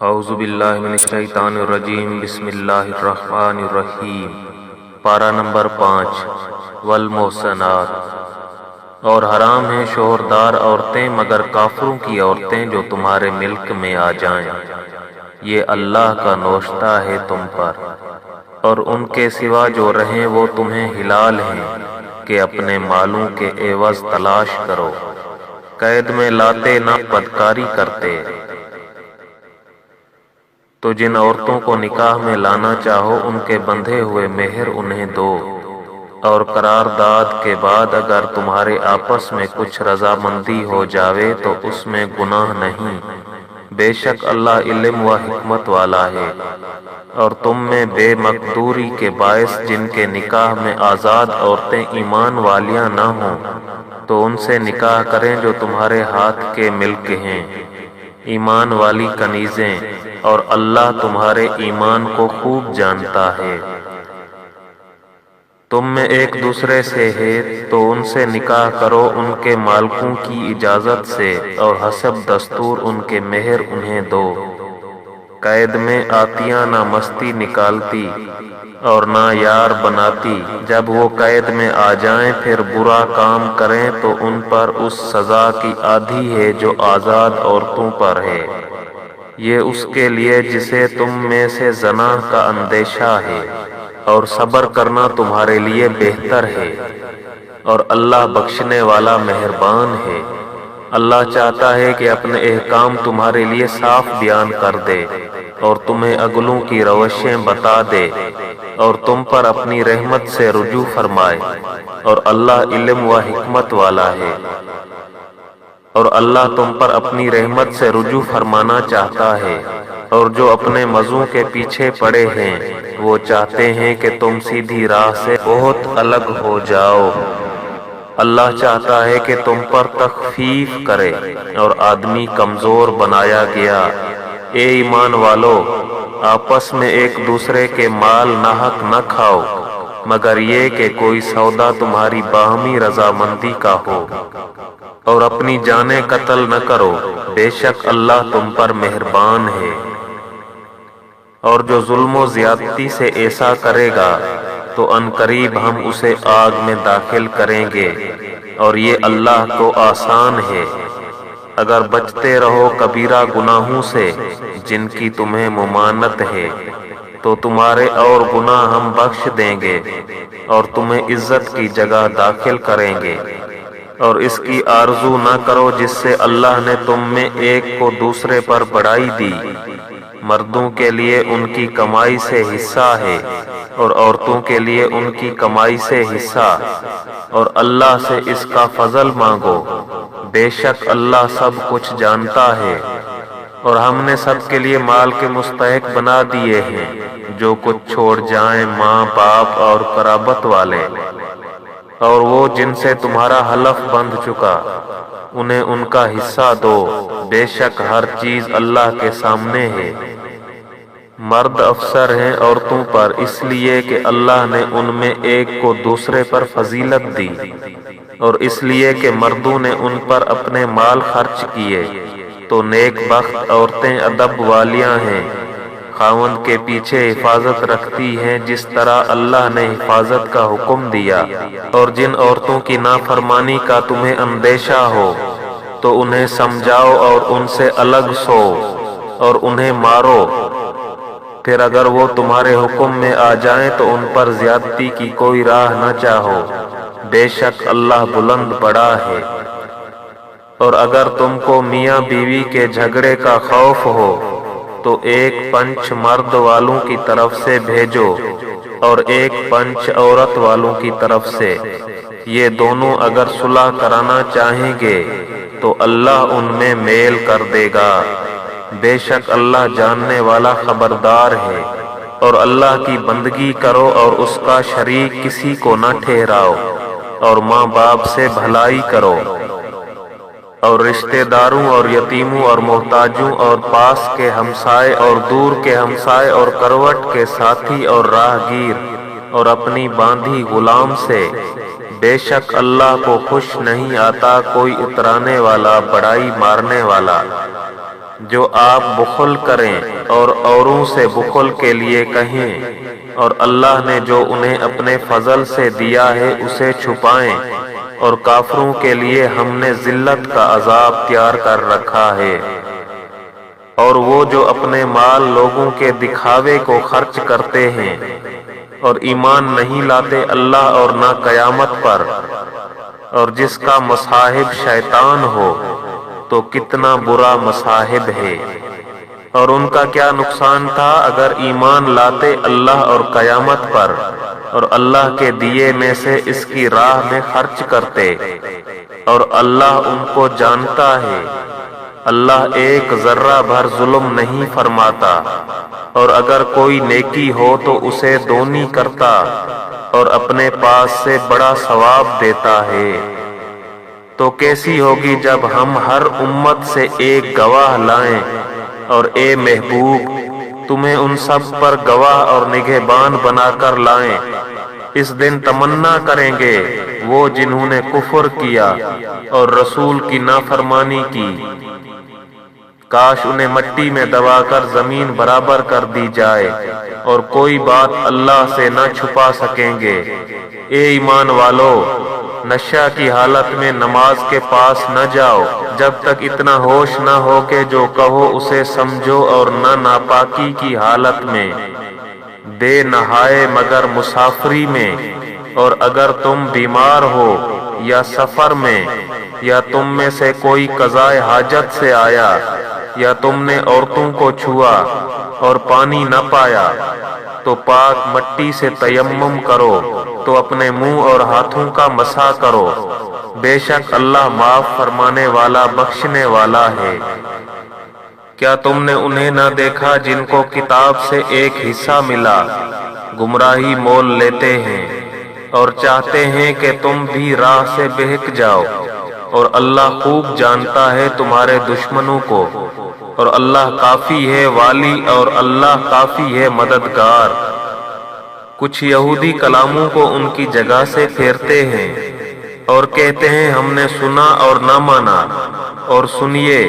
اعوذ باللہ من الشیطان الرجیم، بسم اللہ الرحمن الرحیم۔ پارہ نمبر 5، والمحصنات، اور حرام ہیں شوہردار عورتیں مگر کافروں کی عورتیں جو تمہارے ملک میں آ جائیں، یہ اللہ کا نوشتہ ہے تم پر، اور ان کے سوا جو رہیں وہ تمہیں حلال ہیں کہ اپنے مالوں کے عوض تلاش کرو، قید میں لاتے نہ بدکاری کرتے۔ تو جن عورتوں کو نکاح میں لانا چاہو ان کے بندھے ہوئے مہر انہیں دو، اور قرارداد کے بعد اگر تمہارے آپس میں کچھ رضامندی ہو جاوے تو اس میں گناہ نہیں، بے شک اللہ علم و حکمت والا ہے۔ اور تم میں بے مقدوری کے باعث جن کے نکاح میں آزاد عورتیں ایمان والیاں نہ ہوں تو ان سے نکاح کریں جو تمہارے ہاتھ کے ملک ہیں، ایمان والی کنیزیں، اور اللہ تمہارے ایمان کو خوب جانتا ہے۔ تم میں ایک دوسرے سے ہے تو ان سے نکاح کرو ان کے مالکوں کی اجازت سے، اور حسب دستور ان کے مہر انہیں دو، قید میں آتیاں نہ مستی نکالتی اور نہ یار بناتی، جب وہ قید میں آ جائیں پھر برا کام کریں تو ان پر اس سزا کی آدھی ہے جو آزاد عورتوں پر ہے، یہ اس کے لیے جسے تم میں سے زنا کا اندیشہ ہے، اور صبر کرنا تمہارے لیے بہتر ہے، اور اللہ بخشنے والا مہربان ہے۔ اللہ چاہتا ہے کہ اپنے احکام تمہارے لیے صاف بیان کر دے اور تمہیں اگلوں کی روشیں بتا دے، اور تم پر اپنی رحمت سے رجوع فرمائے، اور اللہ علم و حکمت والا ہے۔ اور اللہ تم پر اپنی رحمت سے رجوع فرمانا چاہتا ہے، اور جو اپنے مزوں کے پیچھے پڑے ہیں وہ چاہتے ہیں کہ تم سیدھی راہ سے بہت الگ ہو جاؤ۔ اللہ چاہتا ہے کہ تم پر تخفیف کرے، اور آدمی کمزور بنایا گیا۔ اے ایمان والو، آپس میں ایک دوسرے کے مال ناحق نہ کھاؤ، مگر یہ کہ کوئی سودا تمہاری باہمی رضامندی کا ہو، اور اپنی جانیں قتل نہ کرو، بے شک اللہ تم پر مہربان ہے۔ اور جو ظلم و زیادتی سے ایسا کرے گا تو عنقریب ہم اسے آگ میں داخل کریں گے، اور یہ اللہ کو آسان ہے۔ اگر بچتے رہو کبیرہ گناہوں سے جن کی تمہیں ممانت ہے تو تمہارے اور گناہ ہم بخش دیں گے، اور تمہیں عزت کی جگہ داخل کریں گے۔ اور اس کی آرزو نہ کرو جس سے اللہ نے تم میں ایک کو دوسرے پر بڑائی دی، مردوں کے لیے ان کی کمائی سے حصہ ہے اور عورتوں کے لیے ان کی کمائی سے حصہ، اور اللہ سے اس کا فضل مانگو، بے شک اللہ سب کچھ جانتا ہے۔ اور ہم نے سب کے لیے مال کے مستحق بنا دیے ہیں جو کچھ چھوڑ جائیں ماں باپ اور قرابت والے، اور وہ جن سے تمہارا حلف بندھ چکا انہیں ان کا حصہ دو، بے شک ہر چیز اللہ کے سامنے ہے۔ مرد افسر ہیں عورتوں پر اس لیے کہ اللہ نے ان میں ایک کو دوسرے پر فضیلت دی، اور اس لیے کہ مردوں نے ان پر اپنے مال خرچ کیے، تو نیک بخت عورتیں ادب والیاں ہیں، خاوند کے پیچھے حفاظت رکھتی ہیں جس طرح اللہ نے حفاظت کا حکم دیا۔ اور جن عورتوں کی نافرمانی کا تمہیں اندیشہ ہو تو انہیں سمجھاؤ اور ان سے الگ سو، اور انہیں مارو، پھر اگر وہ تمہارے حکم میں آ جائیں تو ان پر زیادتی کی کوئی راہ نہ چاہو، بے شک اللہ بلند بڑا ہے۔ اور اگر تم کو میاں بیوی کے جھگڑے کا خوف ہو تو ایک پنچ مرد والوں کی طرف سے بھیجو اور ایک پنچ عورت والوں کی طرف سے، یہ دونوں اگر صلح کرانا چاہیں گے تو اللہ ان میں میل کر دے گا، بے شک اللہ جاننے والا خبردار ہے۔ اور اللہ کی بندگی کرو اور اس کا شریک کسی کو نہ ٹھہراؤ، اور ماں باپ سے بھلائی کرو، اور رشتہ داروں اور یتیموں اور محتاجوں اور پاس کے ہمسائے اور دور کے ہمسائے اور کروٹ کے ساتھی اور راہ گیر اور اپنی باندھی غلام سے، بے شک اللہ کو خوش نہیں آتا کوئی اترانے والا بڑائی مارنے والا۔ جو آپ بخل کریں اور اوروں سے بخل کے لیے کہیں، اور اللہ نے جو انہیں اپنے فضل سے دیا ہے اسے چھپائیں، اور کافروں کے لیے ہم نے ذلت کا عذاب تیار کر رکھا ہے۔ اور وہ جو اپنے مال لوگوں کے دکھاوے کو خرچ کرتے ہیں اور ایمان نہیں لاتے اللہ اور نہ قیامت پر، اور جس کا مصاحب شیطان ہو تو کتنا برا مصاحب ہے۔ اور ان کا کیا نقصان تھا اگر ایمان لاتے اللہ اور قیامت پر، اور اللہ کے دیے میں سے اس کی راہ میں خرچ کرتے، اور اللہ ان کو جانتا ہے۔ اللہ ایک ذرہ بھر ظلم نہیں فرماتا، اور اگر کوئی نیکی ہو تو اسے دونی کرتا، اور اپنے پاس سے بڑا ثواب دیتا ہے۔ تو کیسی ہوگی جب ہم ہر امت سے ایک گواہ لائیں، اور اے محبوب تمہیں ان سب پر گواہ اور نگہبان بنا کر لائیں۔ اس دن تمنا کریں گے وہ جنہوں نے کفر کیا اور رسول کی نافرمانی کی، کاش انہیں مٹی میں دبا کر زمین برابر کر دی جائے، اور کوئی بات اللہ سے نہ چھپا سکیں گے۔ اے ایمان والو، نشہ کی حالت میں نماز کے پاس نہ جاؤ جب تک اتنا ہوش نہ ہو کہ جو کہو اسے سمجھو، اور نہ ناپاکی کی حالت میں بے نہائے مگر مسافری میں، اور اگر تم بیمار ہو یا سفر میں، یا تم میں سے کوئی قضائے حاجت سے آیا، یا تم نے عورتوں کو چھوا اور پانی نہ پایا، تو پاک مٹی سے تیمم کرو، تو اپنے منہ اور ہاتھوں کا مسح کرو، بے شک اللہ معاف فرمانے والا بخشنے والا ہے۔ کیا تم نے انہیں نہ دیکھا جن کو کتاب سے ایک حصہ ملا، گمراہی مول لیتے ہیں اور چاہتے ہیں کہ تم بھی راہ سے بہک جاؤ، اور اللہ خوب جانتا ہے تمہارے دشمنوں کو، اور اللہ کافی ہے والی، اور اللہ کافی ہے مددگار۔ کچھ یہودی کلاموں کو ان کی جگہ سے پھیرتے ہیں اور کہتے ہیں ہم نے سنا اور نہ مانا، اور سنیے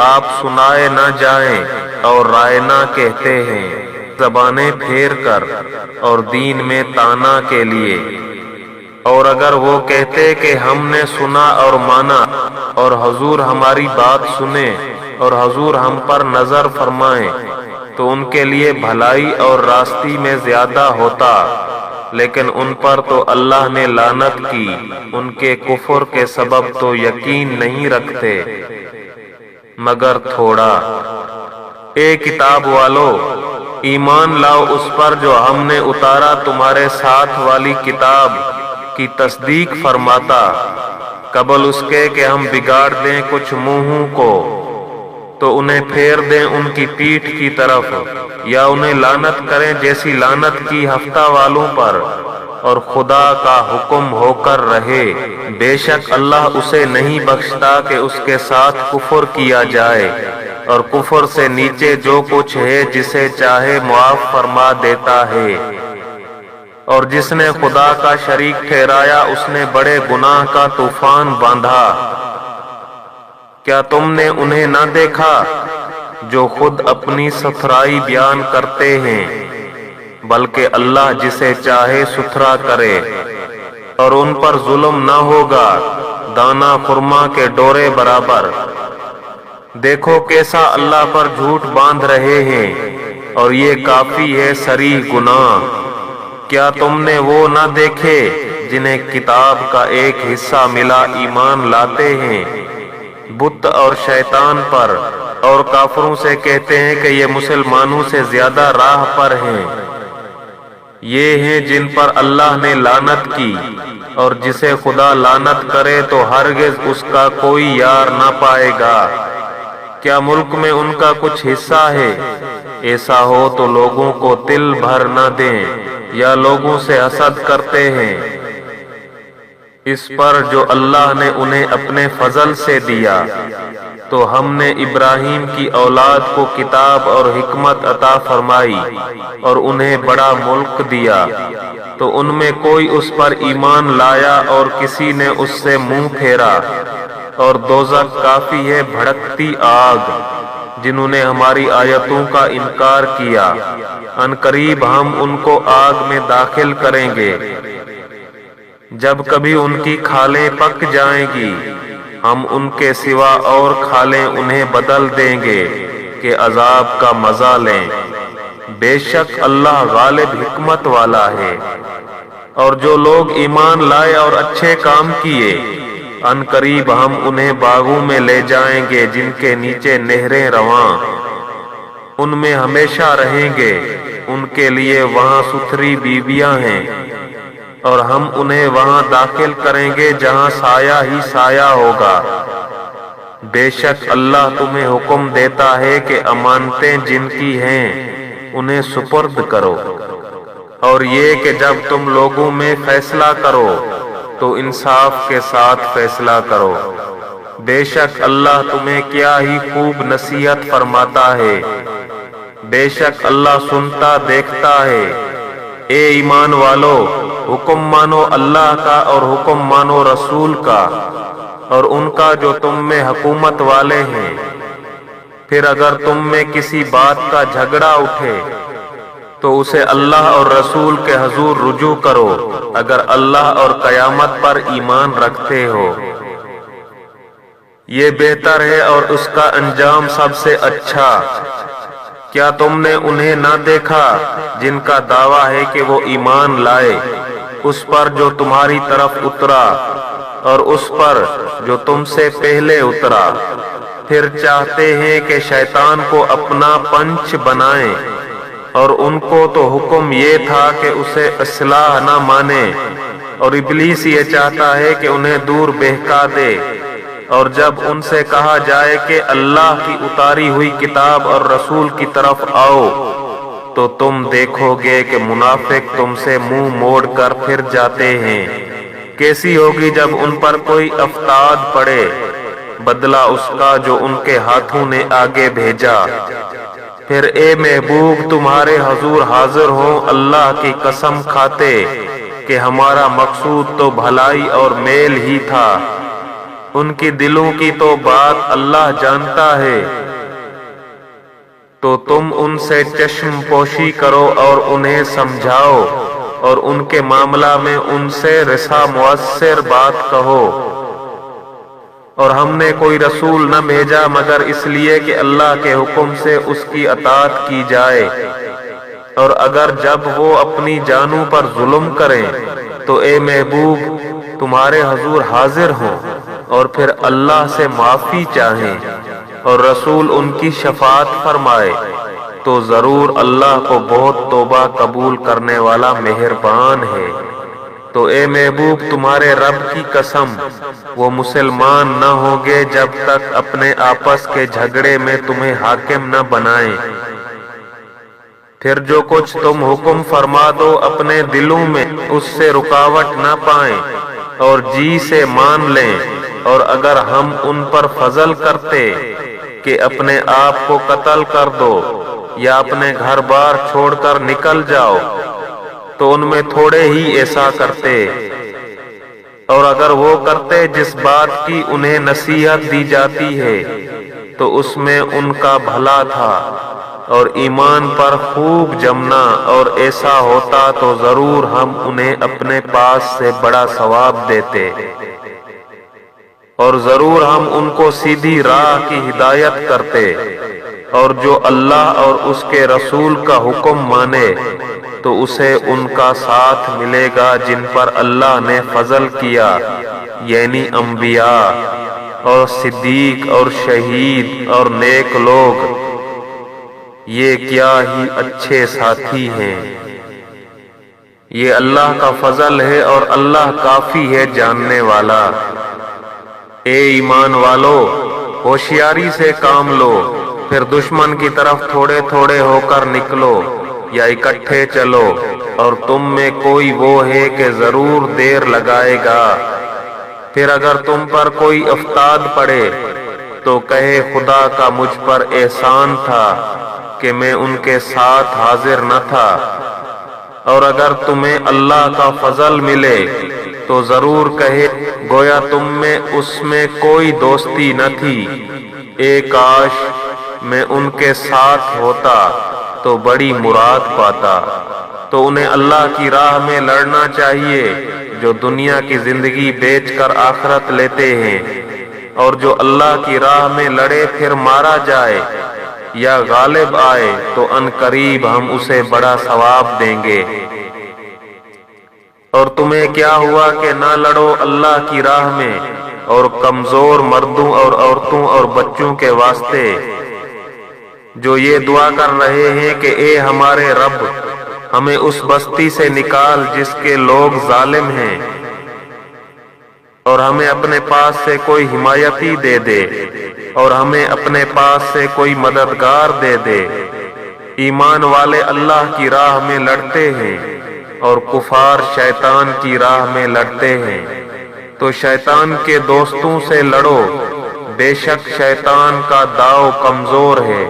آپ سنائے نہ جائیں، اور رائے نہ کہتے ہیں، زبانیں پھیر کر اور دین میں طعنہ کے لیے۔ اور اگر وہ کہتے کہ ہم نے سنا اور مانا، اور حضور ہماری بات سنے، اور حضور ہم پر نظر فرمائیں، تو ان کے لیے بھلائی اور راستی میں زیادہ ہوتا، لیکن ان پر تو اللہ نے لعنت کی، ان کے کفر کے سبب تو یقین نہیں رکھتے مگر تھوڑا۔ اے کتاب والو، ایمان لاؤ اس پر جو ہم نے اتارا تمہارے ساتھ والی کتاب کی تصدیق فرماتا، قبل اس کے کہ ہم بگاڑ دیں کچھ منہوں کو، تو انہیں پھیر دیں ان کی پیٹھ کی طرف، یا انہیں لعنت کریں جیسی لعنت کی ہفتہ والوں پر، اور خدا کا حکم ہو کر رہے، بے شک اللہ اسے نہیں بخشتا کہ اس کے ساتھ کفر کیا جائے، اور کفر سے نیچے جو کچھ ہے جسے چاہے معاف فرما دیتا ہے۔ اور جس نے خدا کا شریک ٹھہرایا اس نے بڑے گناہ کا طوفان باندھا۔ کیا تم نے انہیں نہ دیکھا جو خود اپنی ستھرائی بیان کرتے ہیں، بلکہ اللہ جسے چاہے ستھرا کرے، اور ان پر ظلم نہ ہوگا دانہ خرما کے ڈورے برابر۔ دیکھو کیسا اللہ پر جھوٹ باندھ رہے ہیں، اور یہ کافی ہے صریح گناہ۔ کیا تم نے وہ نہ دیکھے جنہیں کتاب کا ایک حصہ ملا ایمان لاتے ہیں بت اور شیطان پر، اور کافروں سے کہتے ہیں کہ یہ مسلمانوں سے زیادہ راہ پر ہیں؟ یہ ہیں جن پر اللہ نے لعنت کی، اور جسے خدا لعنت کرے تو ہرگز اس کا کوئی یار نہ پائے گا۔ کیا ملک میں ان کا کچھ حصہ ہے؟ ایسا ہو تو لوگوں کو تل بھر نہ دیں، یا لوگوں سے حسد کرتے ہیں اس پر جو اللہ نے انہیں اپنے فضل سے دیا۔ تو ہم نے ابراہیم کی اولاد کو کتاب اور حکمت عطا فرمائی، اور انہیں بڑا ملک دیا، تو ان میں کوئی اس پر ایمان لایا اور کسی نے اس سے منہ پھیرا۔ اور دوزخ کافی ہے بھڑکتی آگ، جنہوں نے ہماری آیتوں کا انکار کیا، ان قریب ہم ان کو آگ میں داخل کریں گے۔ جب کبھی ان کی کھالیں پک جائیں گی، ہم ان کے سوا اور کھالیں انہیں بدل دیں گے کہ عذاب کا مزہ لیں۔ بے شک اللہ غالب حکمت والا ہے۔ اور جو لوگ ایمان لائے اور اچھے کام کیے، ان قریب ہم انہیں باغوں میں لے جائیں گے جن کے نیچے نہریں رواں، ان میں ہمیشہ رہیں گے، ان کے لیے وہاں ستھری بیویاں ہیں، اور ہم انہیں وہاں داخل کریں گے جہاں سایہ ہی سایہ ہوگا۔ بے شک اللہ تمہیں حکم دیتا ہے کہ امانتیں جن کی ہیں انہیں سپرد کرو، اور یہ کہ جب تم لوگوں میں فیصلہ کرو تو انصاف کے ساتھ فیصلہ کرو۔ بے شک اللہ تمہیں کیا ہی خوب نصیحت فرماتا ہے۔ بے شک اللہ سنتا دیکھتا ہے۔ اے ایمان والو، حکم مانو اللہ کا اور حکم مانو رسول کا اور ان کا جو تم میں حکومت والے ہیں۔ پھر اگر تم میں کسی بات کا جھگڑا اٹھے تو اسے اللہ اور رسول کے حضور رجوع کرو اگر اللہ اور قیامت پر ایمان رکھتے ہو۔ یہ بہتر ہے اور اس کا انجام سب سے اچھا۔ کیا تم نے انہیں نہ دیکھا جن کا دعویٰ ہے کہ وہ ایمان لائے، اس پر جو تمہاری طرف اترا اور اس پر جو تم سے پہلے اترا؟ پھر چاہتے ہیں کہ شیطان کو اپنا پنچ بنائیں، اور ان کو تو حکم یہ تھا کہ اسے اصلاح نہ مانے، اور ابلیس یہ چاہتا ہے کہ انہیں دور بہکا دے۔ اور جب ان سے کہا جائے کہ اللہ کی اتاری ہوئی کتاب اور رسول کی طرف آؤ، تو تم دیکھو گے کہ منافق تم سے منہ موڑ کر پھر جاتے ہیں۔ کیسی ہوگی جب ان پر کوئی افتاد پڑے، بدلہ اس کا جو ان کے ہاتھوں نے آگے بھیجا۔ پھر اے محبوب تمہارے حضور حاضر ہوں اللہ کی قسم کھاتے کہ ہمارا مقصود تو بھلائی اور میل ہی تھا، ان کی دلوں کی تو بات اللہ جانتا ہے۔ تو تم ان سے چشم پوشی کرو اور انہیں سمجھاؤ، اور ان کے معاملہ میں ان سے رسا مؤثر بات کہو۔ اور ہم نے کوئی رسول نہ بھیجا مگر اس لیے کہ اللہ کے حکم سے اس کی اطاعت کی جائے، اور اگر جب وہ اپنی جانوں پر ظلم کریں تو اے محبوب تمہارے حضور حاضر ہوں اور پھر اللہ سے معافی چاہیں اور رسول ان کی شفاعت فرمائے، تو ضرور اللہ کو بہت توبہ قبول کرنے والا مہربان ہے۔ تو اے محبوب تمہارے رب کی قسم، وہ مسلمان نہ ہوں گے جب تک اپنے آپس کے جھگڑے میں تمہیں حاکم نہ بنائیں۔ پھر جو کچھ تم حکم فرما دو اپنے دلوں میں اس سے رکاوٹ نہ پائیں اور جی سے مان لیں، اور اگر ہم ان پر فضل کرتے کہ اپنے آپ کو قتل کر دو یا اپنے گھر بار چھوڑ کر نکل جاؤ، تو ان میں تھوڑے ہی ایسا کرتے، اور اگر وہ کرتے جس بات کی انہیں نصیحت دی جاتی ہے تو اس میں ان کا بھلا تھا، اور ایمان پر خوب جمنا اور ایسا ہوتا تو ضرور ہم انہیں اپنے پاس سے بڑا ثواب دیتے، اور ضرور ہم ان کو سیدھی راہ کی ہدایت کرتے۔ اور جو اللہ اور اس کے رسول کا حکم مانے تو اسے ان کا ساتھ ملے گا جن پر اللہ نے فضل کیا، یعنی انبیاء اور صدیق اور شہید اور نیک لوگ، یہ کیا ہی اچھے ساتھی ہیں۔ یہ اللہ کا فضل ہے اور اللہ کافی ہے جاننے والا۔ اے ایمان والو، ہوشیاری سے کام لو، پھر دشمن کی طرف تھوڑے تھوڑے ہو کر نکلو یا اکٹھے چلو، اور تم میں کوئی وہ ہے کہ ضرور دیر لگائے گا۔ پھر اگر تم پر کوئی افتاد پڑے تو کہے خدا کا مجھ پر احسان تھا کہ میں ان کے ساتھ حاضر نہ تھا، اور اگر تمہیں اللہ کا فضل ملے تو ضرور کہے گویا تم میں اس میں کوئی دوستی نہ تھی، اے کاش میں ان کے ساتھ ہوتا تو بڑی مراد پاتا۔ تو انہیں اللہ کی راہ میں لڑنا چاہیے جو دنیا کی زندگی بیچ کر آخرت لیتے ہیں، اور جو اللہ کی راہ میں لڑے پھر مارا جائے یا غالب آئے تو ان قریب ہم اسے بڑا ثواب دیں گے۔ اور تمہیں کیا ہوا کہ نہ لڑو اللہ کی راہ میں اور کمزور مردوں اور عورتوں اور بچوں کے واسطے جو یہ دعا کر رہے ہیں کہ اے ہمارے رب ہمیں اس بستی سے نکال جس کے لوگ ظالم ہیں، اور ہمیں اپنے پاس سے کوئی حمایتی دے دے، اور ہمیں اپنے پاس سے کوئی مددگار دے دے۔ ایمان والے اللہ کی راہ میں لڑتے ہیں اور کفار شیطان کی راہ میں لڑتے ہیں، تو شیطان کے دوستوں سے لڑو، بے شک شیطان کا داؤ کمزور ہے۔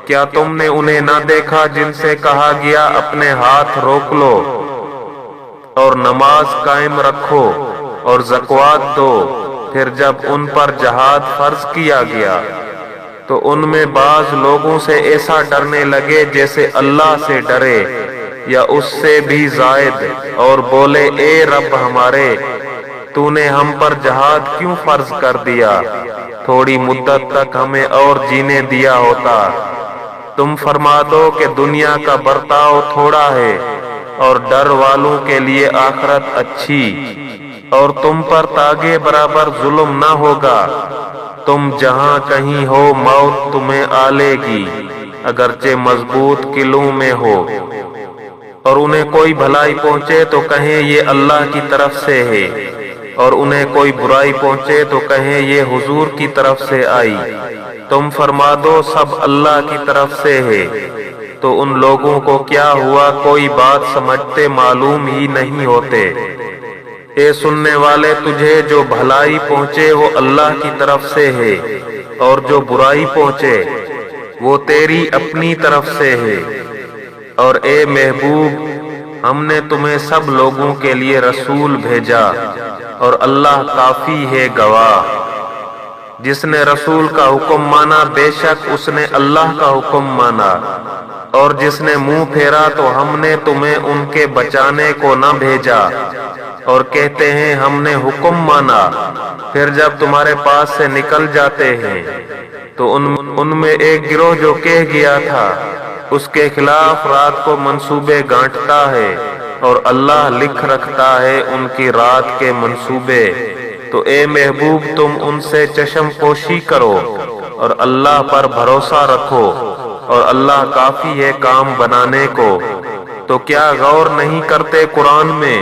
کیا تم نے انہیں نہ دیکھا جن سے کہا گیا اپنے ہاتھ روک لو اور نماز قائم رکھو اور زکوٰۃ دو، پھر جب ان پر جہاد فرض کیا گیا تو ان میں بعض لوگوں سے ایسا ڈرنے لگے جیسے اللہ سے ڈرے یا اس سے بھی زائد، اور بولے اے رب ہمارے تو نے ہم پر جہاد کیوں فرض کر دیا؟ تھوڑی مدت تک ہمیں اور جینے دیا ہوتا۔ تم فرما دو کہ دنیا کا برتاؤ تھوڑا ہے اور ڈر والوں کے لیے آخرت اچھی، اور تم پر تاگے برابر ظلم نہ ہوگا۔ تم جہاں کہیں ہو موت تمہیں آ لے گی، اگرچہ مضبوط قلعوں میں ہو، اور انہیں کوئی بھلائی پہنچے تو کہیں یہ اللہ کی طرف سے ہے، اور انہیں کوئی برائی پہنچے تو کہیں یہ حضور کی طرف سے آئی۔ تم فرما دو سب اللہ کی طرف سے ہے۔ تو ان لوگوں کو کیا ہوا کوئی بات سمجھتے معلوم ہی نہیں ہوتے۔ اے سننے والے تجھے جو بھلائی پہنچے وہ اللہ کی طرف سے ہے، اور جو برائی پہنچے وہ تیری اپنی طرف سے ہے۔ اور اے محبوب ہم نے تمہیں سب لوگوں کے لیے رسول بھیجا، اور اللہ کافی ہے گواہ۔ جس نے رسول کا حکم مانا بے شک اس نے اللہ کا حکم مانا، اور جس نے منہ پھیرا تو ہم نے تمہیں ان کے بچانے کو نہ بھیجا۔ اور کہتے ہیں ہم نے حکم مانا، پھر جب تمہارے پاس سے نکل جاتے ہیں تو ان میں ایک گروہ جو کہہ گیا تھا اس کے خلاف رات کو منصوبے گانٹتا ہے، اور اللہ لکھ رکھتا ہے ان کی رات کے منصوبے۔ تو اے محبوب تم ان سے چشم پوشی کرو اور اللہ پر بھروسہ رکھو، اور اللہ کافی ہے کام بنانے کو۔ تو کیا غور نہیں کرتے قرآن میں؟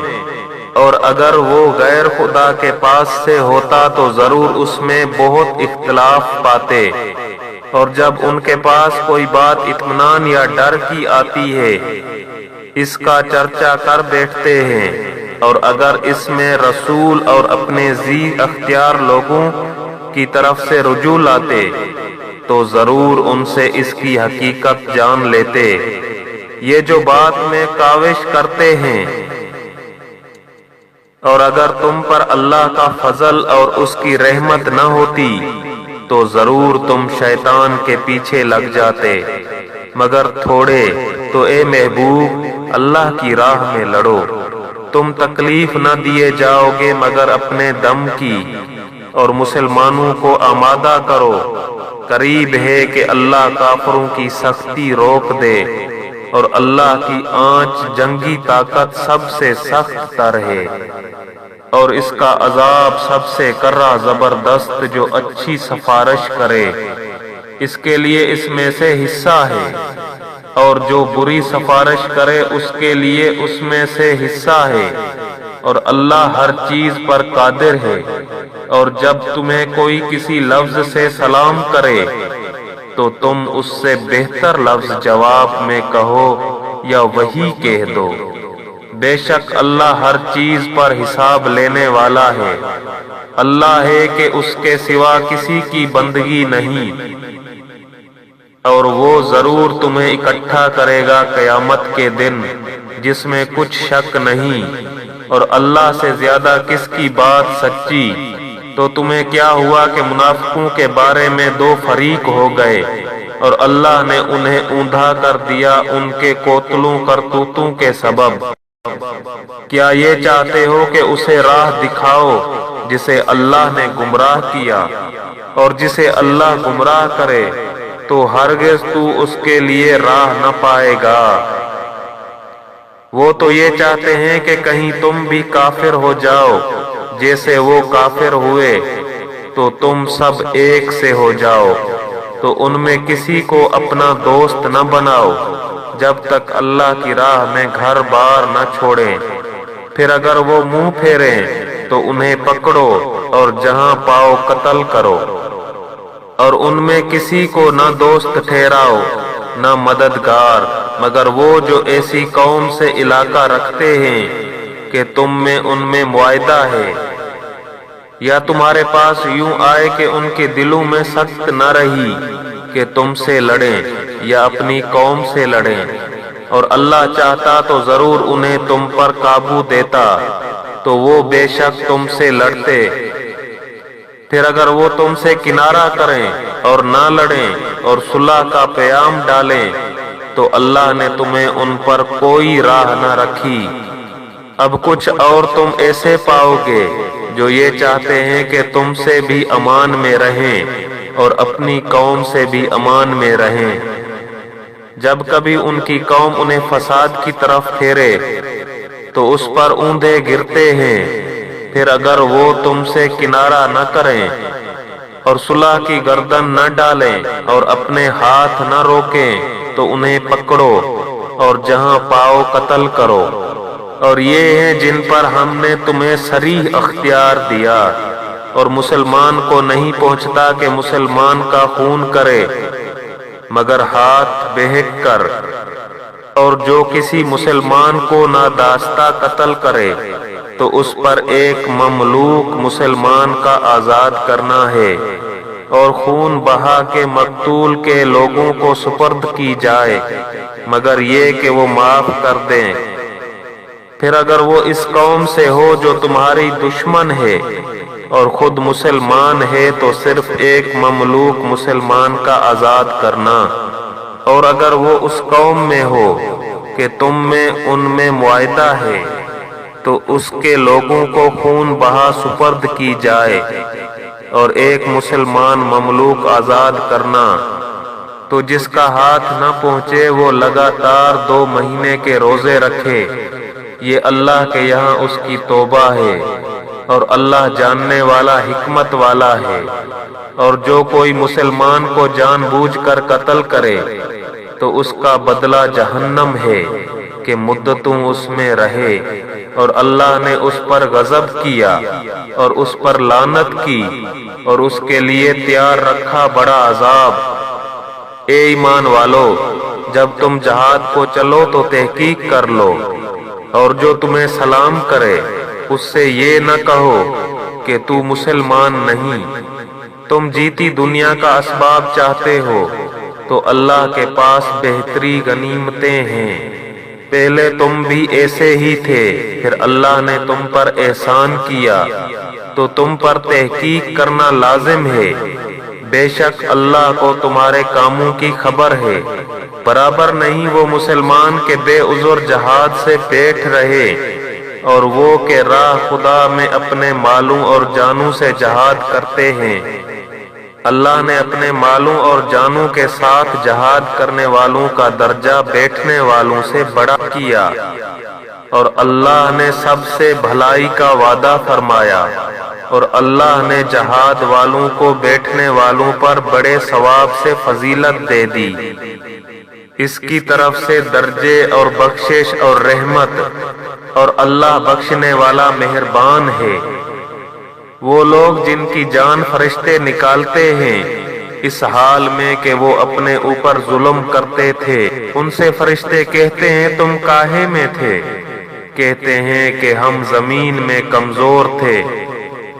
اور اگر وہ غیر خدا کے پاس سے ہوتا تو ضرور اس میں بہت اختلاف پاتے، اور جب ان کے پاس کوئی بات اطمینان یا ڈر کی آتی ہے اس کا چرچا کر بیٹھتے ہیں، اور اگر اس میں رسول اور اپنے ذی اختیار لوگوں کی طرف سے رجوع لاتے تو ضرور ان سے اس کی حقیقت جان لیتے۔ یہ جو بات میں کاوش کرتے ہیں، اور اگر تم پر اللہ کا فضل اور اس کی رحمت نہ ہوتی تو ضرور تم شیطان کے پیچھے لگ جاتے، مگر تھوڑے۔ تو اے محبوب اللہ کی راہ میں لڑو، تم تکلیف نہ دیے جاؤ گے مگر اپنے دم کی، اور مسلمانوں کو آمادہ کرو، قریب ہے کہ اللہ کافروں کی سختی روک دے، اور اللہ کی آنچ جنگی طاقت سب سے سخت تر ہے، اور اس کا عذاب سب سے کرہ زبردست جو اچھی سفارش کرے، اس کے لیے اس میں سے حصہ ہے، اور جو بری سفارش کرے اس کے لیے اس میں سے حصہ ہے، اور اللہ ہر چیز پر قادر ہے۔ اور جب تمہیں کوئی کسی لفظ سے سلام کرے تو تم اس سے بہتر لفظ جواب میں کہو یا وہی کہہ دو، بے شک اللہ ہر چیز پر حساب لینے والا ہے۔ اللہ ہے کہ اس کے سوا کسی کی بندگی نہیں، اور وہ ضرور تمہیں اکٹھا کرے گا قیامت کے دن جس میں کچھ شک نہیں، اور اللہ سے زیادہ کس کی بات سچی۔ تو تمہیں کیا ہوا کہ منافقوں کے بارے میں دو فریق ہو گئے، اور اللہ نے انہیں اوندھا کر دیا ان کے کوتلوں کرتوتوں کے سبب۔ کیا یہ چاہتے ہو کہ اسے راہ دکھاؤ جسے اللہ نے گمراہ کیا؟ اور جسے اللہ گمراہ کرے تو ہرگز تو اس کے لیے راہ نہ پائے گا۔ وہ تو یہ چاہتے ہیں کہ کہیں تم بھی کافر ہو جاؤ جیسے وہ کافر ہوئے تو تم سب ایک سے ہو جاؤ، تو ان میں کسی کو اپنا دوست نہ بناؤ جب تک اللہ کی راہ میں گھر بار نہ چھوڑیں۔ پھر اگر وہ منہ پھیریں تو انہیں پکڑو اور جہاں پاؤ قتل کرو، اور ان میں کسی کو نہ دوست ٹھہراؤ نہ مددگار مگر وہ جو ایسی قوم سے علاقہ رکھتے ہیں کہ تم میں ان میں معاہدہ ہے، یا تمہارے پاس یوں آئے کہ ان کے دلوں میں سخت نہ رہی کہ تم سے لڑیں یا اپنی قوم سے لڑیں، اور اللہ چاہتا تو ضرور انہیں تم پر قابو دیتا تو وہ بے شک تم سے لڑتے۔ پھر اگر وہ تم سے کنارہ کریں اور نہ لڑیں اور صلح کا پیام ڈالیں تو اللہ نے تمہیں ان پر کوئی راہ نہ رکھی۔ اب کچھ اور تم ایسے پاؤ گے جو یہ چاہتے ہیں کہ تم سے بھی امان میں رہیں اور اپنی قوم سے بھی امان میں رہیں۔ جب کبھی ان کی قوم انہیں فساد کی طرف پھیرے تو اس پر اوندھے گرتے ہیں۔ پھر اگر وہ تم سے کنارہ نہ کریں اور صلح کی گردن نہ ڈالیں اور اپنے ہاتھ نہ روکیں تو انہیں پکڑو اور جہاں پاؤ قتل کرو۔ اور یہ ہیں جن پر ہم نے تمہیں صریح اختیار دیا، اور مسلمان کو نہیں پہنچتا کہ مسلمان کا خون کرے مگر ہاتھ بہک کر، اور جو کسی مسلمان کو نادانستہ قتل کرے تو اس پر ایک مملوک مسلمان کا آزاد کرنا ہے، اور خون بہا کے مقتول کے لوگوں کو سپرد کی جائے مگر یہ کہ وہ معاف کر دیں۔ پھر اگر وہ اس قوم سے ہو جو تمہاری دشمن ہے اور خود مسلمان ہے تو صرف ایک مملوک مسلمان کا آزاد کرنا، اور اگر وہ اس قوم میں ہو کہ تم میں ان میں معاہدہ ہے تو اس کے لوگوں کو خون بہا سپرد کی جائے اور ایک مسلمان مملوک آزاد کرنا۔ تو جس کا ہاتھ نہ پہنچے وہ لگاتار 2 مہینے کے روزے رکھے، یہ اللہ کے یہاں اس کی توبہ ہے، اور اللہ جاننے والا حکمت والا ہے۔ اور جو کوئی مسلمان کو جان بوجھ کر قتل کرے تو اس کا بدلہ جہنم ہے کہ مدتوں اس میں رہے، اور اللہ نے اس پر غضب کیا اور اس پر لعنت کی اور اس کے لیے تیار رکھا بڑا عذاب۔ اے ایمان والو، جب تم جہاد کو چلو تو تحقیق کر لو، اور جو تمہیں سلام کرے اس سے یہ نہ کہو کہ تو مسلمان نہیں۔ تم جیتی دنیا کا اسباب چاہتے ہو تو اللہ کے پاس بہتری غنیمتیں ہیں۔ پہلے تم بھی ایسے ہی تھے، پھر اللہ نے تم پر احسان کیا تو تم پر تحقیق کرنا لازم ہے۔ بے شک اللہ کو تمہارے کاموں کی خبر ہے۔ برابر نہیں وہ مسلمان کے بے عذر جہاد سے بیٹھ رہے اور وہ کہ راہ خدا میں اپنے مالوں اور جانوں سے جہاد کرتے ہیں۔ اللہ نے اپنے مالوں اور جانوں کے ساتھ جہاد کرنے والوں کا درجہ بیٹھنے والوں سے بڑا کیا، اور اللہ نے سب سے بھلائی کا وعدہ فرمایا، اور اللہ نے جہاد والوں کو بیٹھنے والوں پر بڑے ثواب سے فضیلت دے دی۔ اس کی طرف سے درجے اور بخشش اور رحمت، اور اللہ بخشنے والا مہربان ہے۔ وہ لوگ جن کی جان فرشتے نکالتے ہیں اس حال میں کہ وہ اپنے اوپر ظلم کرتے تھے، ان سے فرشتے کہتے ہیں تم کاہے میں تھے؟ کہتے ہیں کہ ہم زمین میں کمزور تھے۔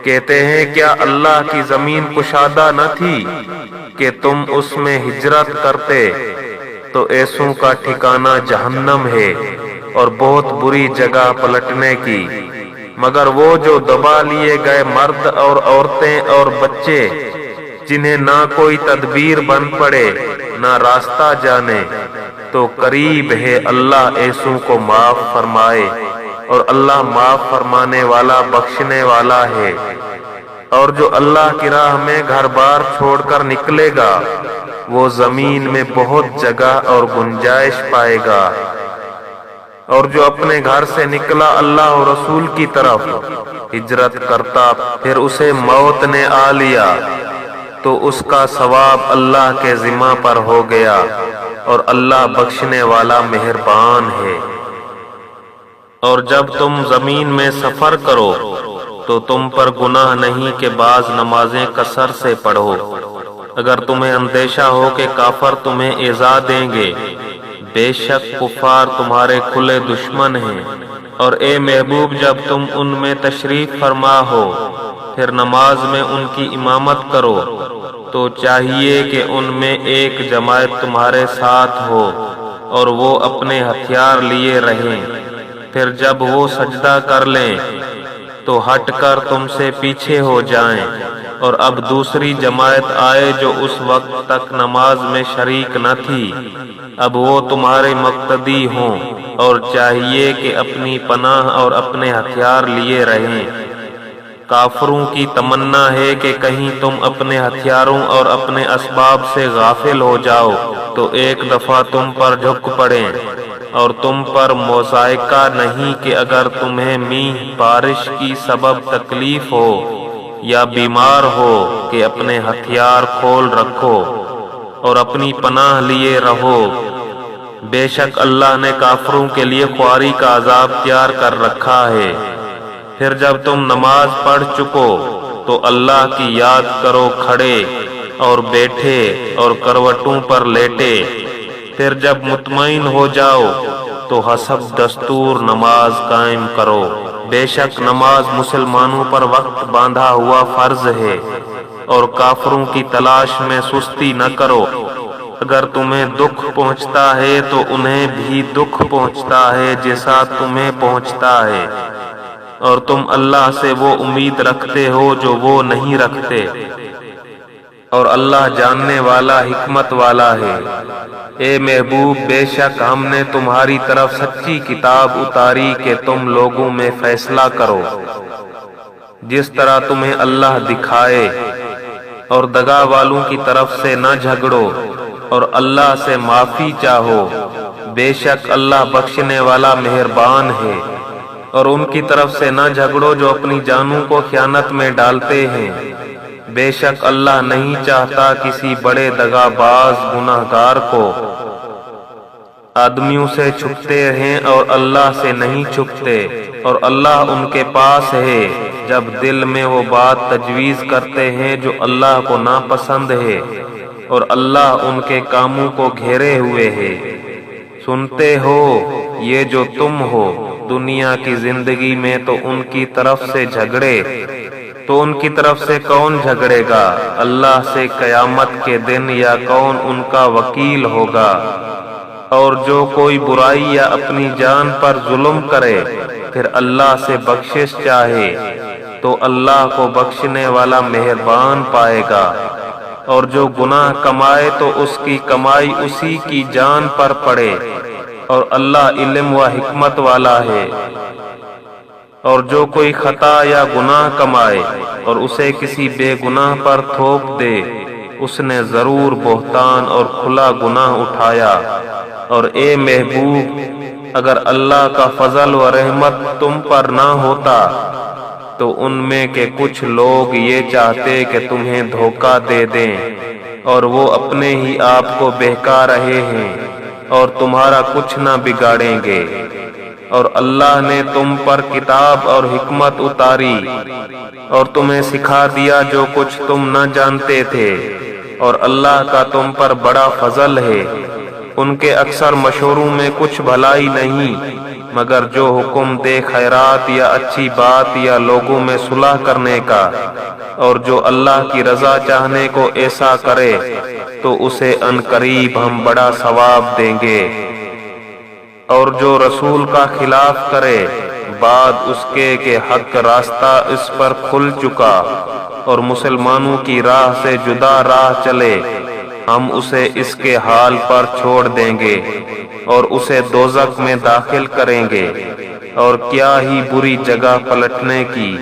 کہتے ہیں کیا اللہ کی زمین کشادہ نہ تھی کہ تم اس میں ہجرت کرتے؟ تو ایسوں کا ٹھکانہ جہنم ہے اور بہت بری جگہ پلٹنے کی۔ مگر وہ جو دبا لیے گئے مرد اور عورتیں اور بچے جنہیں نہ کوئی تدبیر بن پڑے نہ راستہ جانے، تو قریب ہے اللہ ایسوں کو معاف فرمائے، اور اللہ معاف فرمانے والا بخشنے والا ہے۔ اور جو اللہ کی راہ میں گھر بار چھوڑ کر نکلے گا، وہ زمین میں بہت جگہ اور گنجائش پائے گا۔ اور جو اپنے گھر سے نکلا اللہ اور رسول کی طرف ہجرت کرتا، پھر اسے موت نے آ لیا، تو اس کا ثواب اللہ کے ذمہ پر ہو گیا، اور اللہ بخشنے والا مہربان ہے۔ اور جب تم زمین میں سفر کرو تو تم پر گناہ نہیں کہ بعض نمازیں قصر سے پڑھو، اگر تمہیں اندیشہ ہو کہ کافر تمہیں ایذا دیں گے۔ بے شک کفار تمہارے کھلے دشمن ہیں۔ اور اے محبوب، جب تم ان میں تشریف فرما ہو، پھر نماز میں ان کی امامت کرو، تو چاہیے کہ ان میں ایک جماعت تمہارے ساتھ ہو اور وہ اپنے ہتھیار لیے رہیں۔ پھر جب وہ سجدہ کر لیں تو ہٹ کر تم سے پیچھے ہو جائیں، اور اب دوسری جماعت آئے جو اس وقت تک نماز میں شریک نہ تھی، اب وہ تمہارے مقتدی ہوں، اور چاہیے کہ اپنی پناہ اور اپنے ہتھیار لیے رہیں۔ کافروں کی تمنا ہے کہ کہیں تم اپنے ہتھیاروں اور اپنے اسباب سے غافل ہو جاؤ تو ایک دفعہ تم پر جھک پڑیں، اور تم پر مضائقہ نہیں کہ اگر تمہیں میہ بارش کی سبب تکلیف ہو یا بیمار ہو کہ اپنے ہتھیار کھول رکھو اور اپنی پناہ لیے رہو۔ بے شک اللہ نے کافروں کے لیے خواری کا عذاب تیار کر رکھا ہے۔ پھر جب تم نماز پڑھ چکو تو اللہ کی یاد کرو کھڑے اور بیٹھے اور کروٹوں پر لیٹے۔ پھر جب مطمئن ہو جاؤ تو حسب دستور نماز قائم کرو۔ بے شک نماز مسلمانوں پر وقت باندھا ہوا فرض ہے، اور کافروں کی تلاش میں سستی نہ کرو۔ اگر تمہیں دکھ پہنچتا ہے تو انہیں بھی دکھ پہنچتا ہے جیسا تمہیں پہنچتا ہے، اور تم اللہ سے وہ امید رکھتے ہو جو وہ نہیں رکھتے، اور اللہ جاننے والا حکمت والا ہے۔ اے محبوب، بے شک ہم نے تمہاری طرف سچی کتاب اتاری کہ تم لوگوں میں فیصلہ کرو جس طرح تمہیں اللہ دکھائے، اور دغا والوں کی طرف سے نہ جھگڑو، اور اللہ سے معافی چاہو۔ بے شک اللہ بخشنے والا مہربان ہے۔ اور ان کی طرف سے نہ جھگڑو جو اپنی جانوں کو خیانت میں ڈالتے ہیں۔ بے شک اللہ نہیں چاہتا کسی بڑے دغا باز گناہگار کو۔ آدمیوں سے چھپتے ہیں اور اللہ سے نہیں چھپتے، اور اللہ ان کے پاس ہے جب دل میں وہ بات تجویز کرتے ہیں جو اللہ کو ناپسند ہے، اور اللہ ان کے کاموں کو گھیرے ہوئے ہے۔ سنتے ہو یہ جو تم ہو دنیا کی زندگی میں تو ان کی طرف سے جھگڑے، تو ان کی طرف سے کون جھگڑے گا اللہ سے قیامت کے دن، یا کون ان کا وکیل ہوگا؟ اور جو کوئی برائی یا اپنی جان پر ظلم کرے پھر اللہ سے بخشش چاہے تو اللہ کو بخشنے والا مہربان پائے گا، اور جو گناہ کمائے تو اس کی کمائی اسی کی جان پر پڑے، اور اللہ علم و حکمت والا ہے۔ اور جو کوئی خطا یا گناہ کمائے اور اسے کسی بے گناہ پر تھوپ دے، اس نے ضرور بہتان اور کھلا گناہ اٹھایا۔ اور اے محبوب، اگر اللہ کا فضل و رحمت تم پر نہ ہوتا تو ان میں کے کچھ لوگ یہ چاہتے کہ تمہیں دھوکہ دے دیں، اور وہ اپنے ہی آپ کو بہکا رہے ہیں اور تمہارا کچھ نہ بگاڑیں گے۔ اور اللہ نے تم پر کتاب اور حکمت اتاری اور تمہیں سکھا دیا جو کچھ تم نہ جانتے تھے، اور اللہ کا تم پر بڑا فضل ہے۔ ان کے اکثر مشوروں میں کچھ بھلائی نہیں، مگر جو حکم دے خیرات یا اچھی بات یا لوگوں میں صلح کرنے کا، اور جو اللہ کی رضا چاہنے کو ایسا کرے تو اسے عنقریب ہم بڑا ثواب دیں گے۔ اور جو رسول کا خلاف کرے بعد اس کے کہ حق راستہ اس پر کھل چکا اور مسلمانوں کی راہ سے جدا راہ چلے، ہم اسے اس کے حال پر چھوڑ دیں گے اور اسے دوزخ میں داخل کریں گے، اور کیا ہی بری جگہ پلٹنے کی۔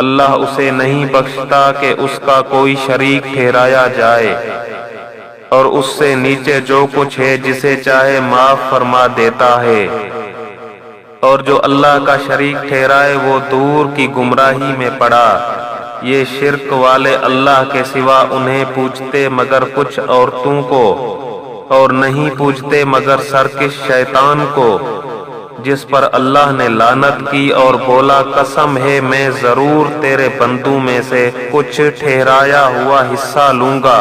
اللہ اسے نہیں بخشتا کہ اس کا کوئی شریک ٹھہرایا جائے، اور اس سے نیچے جو کچھ ہے جسے چاہے معاف فرما دیتا ہے، اور جو اللہ کا شریک ٹھہرائے وہ دور کی گمراہی میں پڑا۔ یہ شرک والے اللہ کے سوا انہیں پوجتے مگر کچھ عورتوں کو، اور نہیں پوجتے مگر سرکش شیطان کو، جس پر اللہ نے لعنت کی اور بولا قسم ہے میں ضرور تیرے بندوں میں سے کچھ ٹھہرایا ہوا حصہ لوں گا،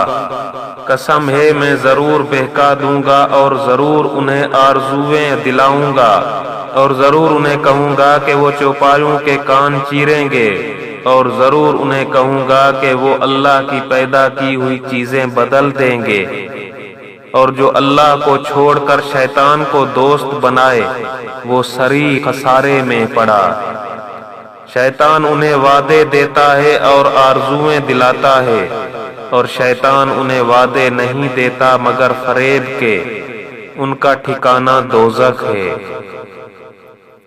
قسم ہے میں ضرور بہکا دوں گا، اور ضرور انہیں آرزویں دلاؤں گا، اور ضرور انہیں کہوں گا کہ وہ چوپایوں کے کان چیریں گے، اور ضرور انہیں کہوں گا کہ وہ اللہ کی پیدا کی ہوئی چیزیں بدل دیں گے، اور جو اللہ کو چھوڑ کر شیطان کو دوست بنائے وہ سری خسارے میں پڑا۔ شیطان انہیں وعدے دیتا ہے اور آرزویں دلاتا ہے، اور شیطان انہیں وعدے نہیں دیتا مگر فریب کے، ان کا ٹھکانہ دوزخ ہے،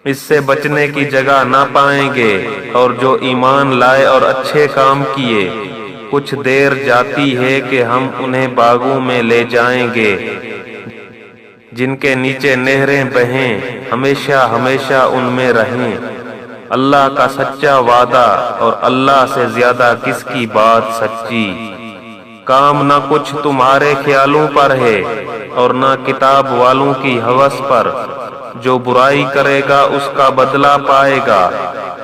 اس سے بچنے کی جگہ نہ پائیں گے۔ اور جو ایمان لائے اور اچھے کام کیے، کچھ دیر جاتی ہے کہ ہم انہیں باغوں میں لے جائیں گے جن کے نیچے نہریں بہیں، ہمیشہ ہمیشہ ان میں رہیں۔ اللہ کا سچا وعدہ، اور اللہ سے زیادہ کس کی بات سچی۔ کام نہ کچھ تمہارے خیالوں پر ہے اور نہ کتاب والوں کی ہوس پر، جو برائی کرے گا اس کا بدلہ پائے گا،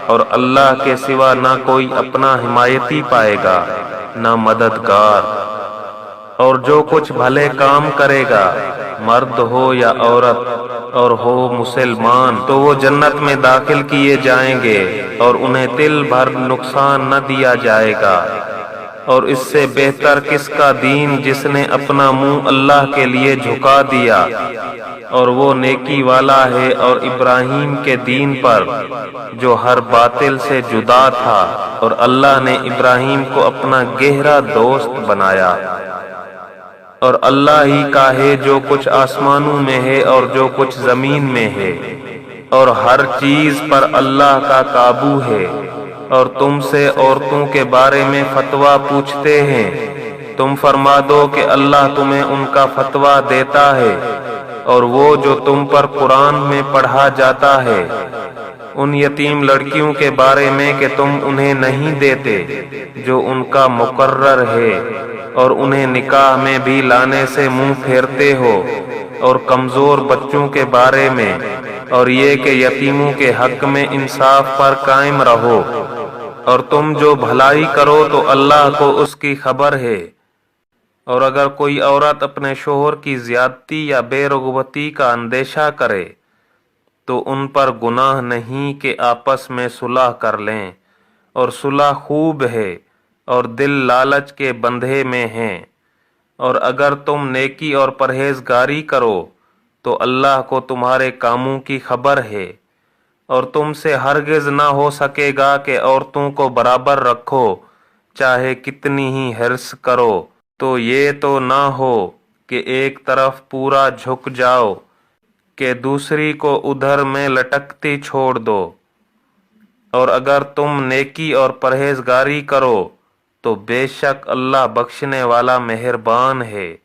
اور اللہ کے سوا نہ کوئی اپنا حمایتی پائے گا نہ مددگار۔ اور جو کچھ بھلے کام کرے گا، مرد ہو یا عورت اور ہو مسلمان، تو وہ جنت میں داخل کیے جائیں گے، اور انہیں تل بھر نقصان نہ دیا جائے گا۔ اور اس سے بہتر کس کا دین جس نے اپنا منہ اللہ کے لیے جھکا دیا، اور وہ نیکی والا ہے اور ابراہیم کے دین پر جو ہر باطل سے جدا تھا، اور اللہ نے ابراہیم کو اپنا گہرا دوست بنایا۔ اور اللہ ہی کا ہے جو کچھ آسمانوں میں ہے اور جو کچھ زمین میں ہے، اور ہر چیز پر اللہ کا قابو ہے۔ اور تم سے عورتوں کے بارے میں فتویٰ پوچھتے ہیں، تم فرما دو کہ اللہ تمہیں ان کا فتویٰ دیتا ہے، اور وہ جو تم پر قرآن میں پڑھا جاتا ہے، ان یتیم لڑکیوں کے بارے میں کہ تم انہیں نہیں دیتے جو ان کا مقرر ہے، اور انہیں نکاح میں بھی لانے سے منہ پھیرتے ہو، اور کمزور بچوں کے بارے میں، اور یہ کہ یتیموں کے حق میں انصاف پر قائم رہو۔ اور تم جو بھلائی کرو تو اللہ کو اس کی خبر ہے۔ اور اگر کوئی عورت اپنے شوہر کی زیادتی یا بے رغبتی کا اندیشہ کرے تو ان پر گناہ نہیں کہ آپس میں صلح کر لیں، اور صلح خوب ہے، اور دل لالچ کے بندھے میں ہیں۔ اور اگر تم نیکی اور پرہیزگاری کرو تو اللہ کو تمہارے کاموں کی خبر ہے، اور تم سے ہرگز نہ ہو سکے گا کہ عورتوں کو برابر رکھو، چاہے کتنی ہی حرص کرو، تو یہ تو نہ ہو کہ ایک طرف پورا جھک جاؤ کہ دوسری کو ادھر میں لٹکتی چھوڑ دو۔ اور اگر تم نیکی اور پرہیزگاری کرو تو بے شک اللہ بخشنے والا مہربان ہے۔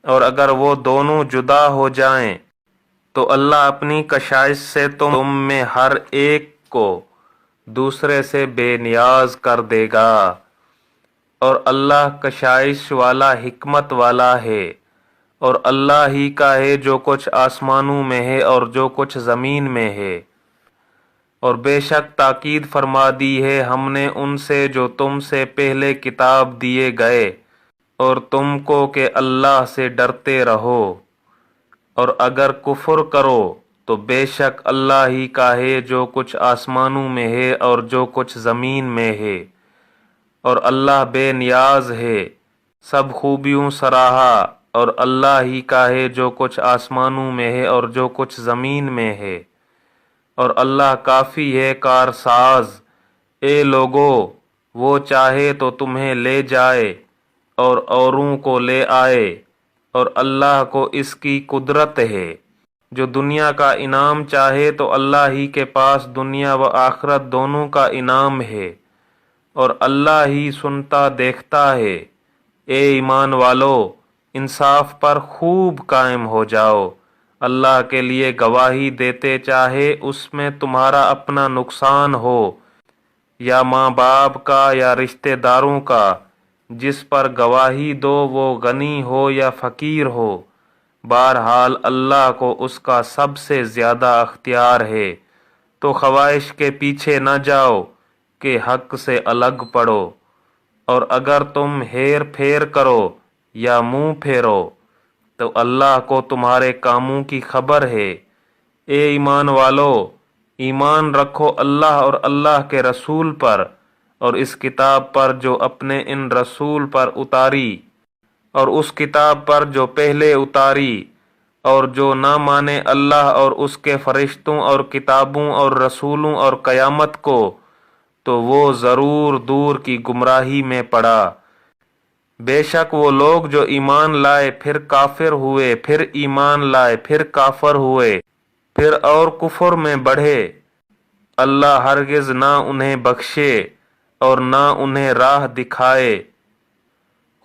اور اگر وہ دونوں جدا ہو جائیں تو اللہ اپنی کشائش سے تم میں ہر ایک کو دوسرے سے بے نیاز کر دے گا، اور اللہ کشائش والا حکمت والا ہے۔ اور اللہ ہی کا ہے جو کچھ آسمانوں میں ہے اور جو کچھ زمین میں ہے۔ اور بے شک تاکید فرما دی ہے ہم نے ان سے جو تم سے پہلے کتاب دیے گئے، اور تم کو کہ اللہ سے ڈرتے رہو۔ اور اگر کفر کرو تو بے شک اللہ ہی کا ہے جو کچھ آسمانوں میں ہے اور جو کچھ زمین میں ہے، اور اللہ بے نیاز ہے، سب خوبیوں سراہا۔ اور اللہ ہی کا ہے جو کچھ آسمانوں میں ہے اور جو کچھ زمین میں ہے، اور اللہ کافی ہے کارساز۔ اے لوگو، وہ چاہے تو تمہیں لے جائے اور اوروں کو لے آئے، اور اللہ کو اس کی قدرت ہے۔ جو دنیا کا انعام چاہے تو اللہ ہی کے پاس دنیا و آخرت دونوں کا انعام ہے، اور اللہ ہی سنتا دیکھتا ہے۔ اے ایمان والو، انصاف پر خوب قائم ہو جاؤ۔ اللہ کے لیے گواہی دیتے چاہے اس میں تمہارا اپنا نقصان ہو، یا ماں باپ کا یا رشتہ داروں کا، جس پر گواہی دو وہ غنی ہو یا فقیر ہو۔ بہرحال اللہ کو اس کا سب سے زیادہ اختیار ہے، تو خواہش کے پیچھے نہ جاؤ کہ حق سے الگ پڑو، اور اگر تم ہیر پھیر کرو یا منہ پھیرو تو اللہ کو تمہارے کاموں کی خبر ہے۔ اے ایمان والو، ایمان رکھو اللہ اور اللہ کے رسول پر، اور اس کتاب پر جو اپنے ان رسول پر اتاری، اور اس کتاب پر جو پہلے اتاری، اور جو نہ مانے اللہ اور اس کے فرشتوں اور کتابوں اور رسولوں اور قیامت کو، تو وہ ضرور دور کی گمراہی میں پڑا۔ بے شک وہ لوگ جو ایمان لائے پھر کافر ہوئے، پھر ایمان لائے پھر کافر ہوئے، پھر اور کفر میں بڑھے، اللہ ہرگز نہ انہیں بخشے اور نہ انہیں راہ دکھائے۔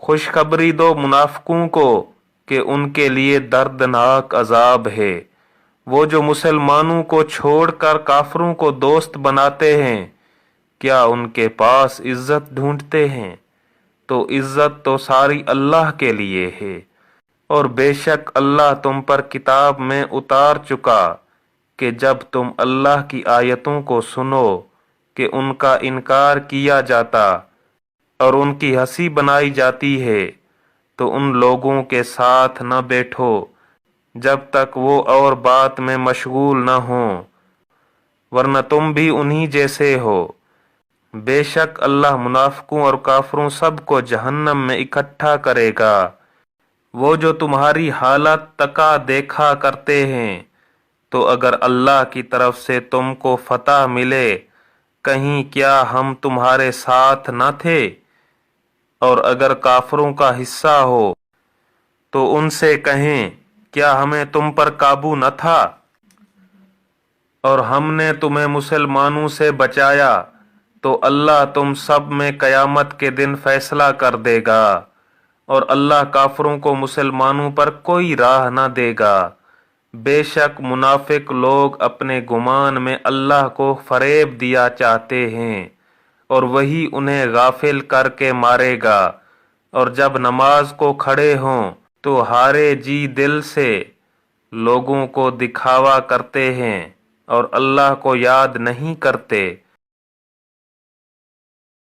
خوشخبری دو منافقوں کو کہ ان کے لیے دردناک عذاب ہے۔ وہ جو مسلمانوں کو چھوڑ کر کافروں کو دوست بناتے ہیں، کیا ان کے پاس عزت ڈھونڈتے ہیں؟ تو عزت تو ساری اللہ کے لیے ہے، اور بے شک اللہ تم پر کتاب میں اتار چکا کہ جب تم اللہ کی آیتوں کو سنو کہ ان کا انکار کیا جاتا اور ان کی ہنسی بنائی جاتی ہے، تو ان لوگوں کے ساتھ نہ بیٹھو جب تک وہ اور بات میں مشغول نہ ہوں، ورنہ تم بھی انہی جیسے ہو۔ بے شک اللہ منافقوں اور کافروں سب کو جہنم میں اکٹھا کرے گا۔ وہ جو تمہاری حالت تکا دیکھا کرتے ہیں، تو اگر اللہ کی طرف سے تم کو فتح ملے، کہیں کیا ہم تمہارے ساتھ نہ تھے؟ اور اگر کافروں کا حصہ ہو تو ان سے کہیں کیا ہمیں تم پر قابو نہ تھا؟ اور ہم نے تمہیں مسلمانوں سے بچایا، تو اللہ تم سب میں قیامت کے دن فیصلہ کر دے گا، اور اللہ کافروں کو مسلمانوں پر کوئی راہ نہ دے گا۔ بے شک منافق لوگ اپنے گمان میں اللہ کو فریب دیا چاہتے ہیں، اور وہی انہیں غافل کر کے مارے گا۔ اور جب نماز کو کھڑے ہوں تو ہارے جی دل سے لوگوں کو دکھاوا کرتے ہیں اور اللہ کو یاد نہیں کرتے۔